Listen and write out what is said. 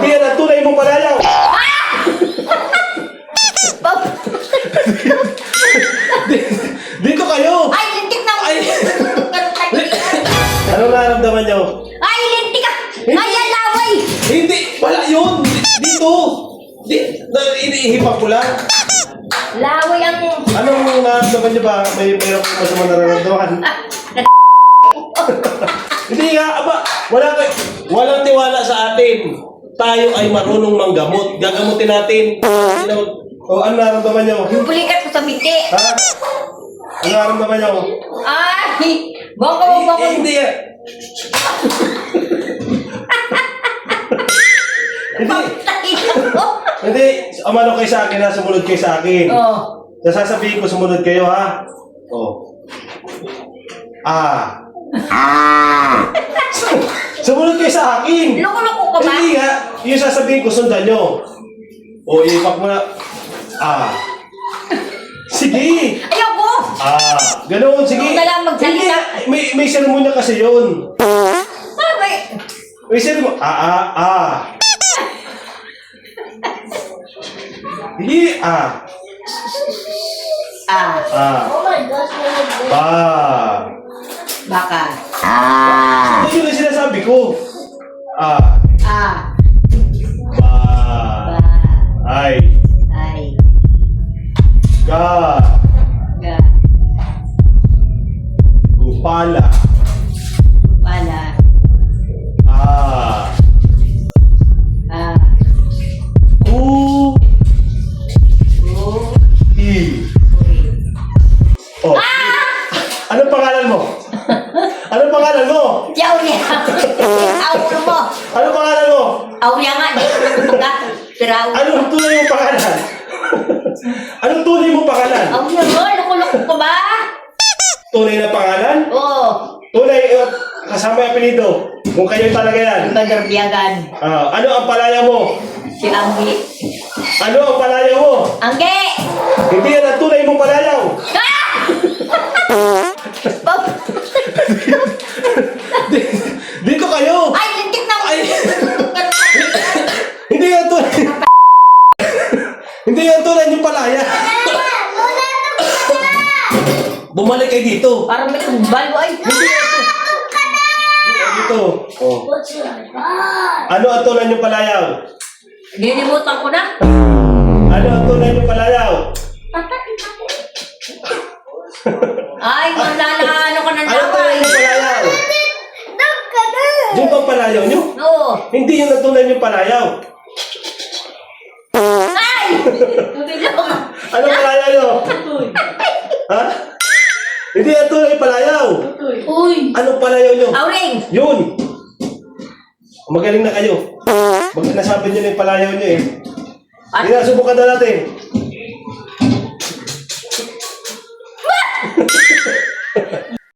Hindi yan ang tunay mong palayaw. Dito kayo. Ay, lintik na! Ay. Ano nararamdaman niyo? Ay, lintik ka! Ay, yan laway! Hindi, wala yun. Dito. Inihipak ko lang. Laway ang... Anong nararamdaman niyo ba? May mayroon ko masama nararamdaman? Hindi nga, aba, walang tiwala sa atin. Tayo ay marunong manggamot. Gagamutin natin. O, ano nararamdaman niyo? Yung pulikat ko sa biti. Ha? Ano nararamdaman niyo? Ay! Boko. Hindi yan. Hindi. Hindi. Umano kayo sa akin ha. Sumunod kayo sa akin. Oh. Nasasabihin ko, sumunod kayo ha. Oh. Sumunod kayo sa akin. Loko-loko ka ba? Hindi nga. Yung sasabihin ko, sundan nyo. O, ipak mo na. Sige. Ayoko! Ganoon, sige. Huwag na lang magsalita. Hindi, may seremonya kasi yun. Ay, May seremonya. Hindi, Oh my gosh, baka. Ito yung sinasabi ko. Ay. Ay. Ga. Gupala. Pala. Ku. I. Oh. Anong pangalan mo? Anong pangalan mo? Yaw niya. Aulo mo. Anong pangalan mo? Auya nga. Piraw. Anong tunay mong pangalan? Anong tunay mong pangalan? Auya mo. Loko-loko ka ba? Tunay na pangalan? Oo. Tunay, kasama yung apelido. Kung kayo talaga yan. Badarbiyagan. Ano ang palaya mo? Si Anggi. Ano ang palaya mo? Anggi! Hindi yan ang tunay mong palayaw. Dito kayo. Ay, lintik na! Ay. Hindi yan tunay. Hindi yan tunay yung palaya. Bumalik kayo dito. Parang may tumbal. Ay, Dito. Oh. Ano ang tunay yung palayaw? nilimutan ko na. Ano ang tunay yung palayaw? Ay, manlalaano ka ng Ano ang tunay laway. yung palayaw? Yung bang palayaw nyo? Oo. Hindi yung tunay yung palayaw. Ay! Tumilaw. Ano palayaw nyo? Ha? Hindi yung tunay yung palayaw. Uy! Anong palayaw nyo? Auling! Yun! Magaling na kayo. Nasabi nyo na yung palayaw nyo eh. At Subukan na natin.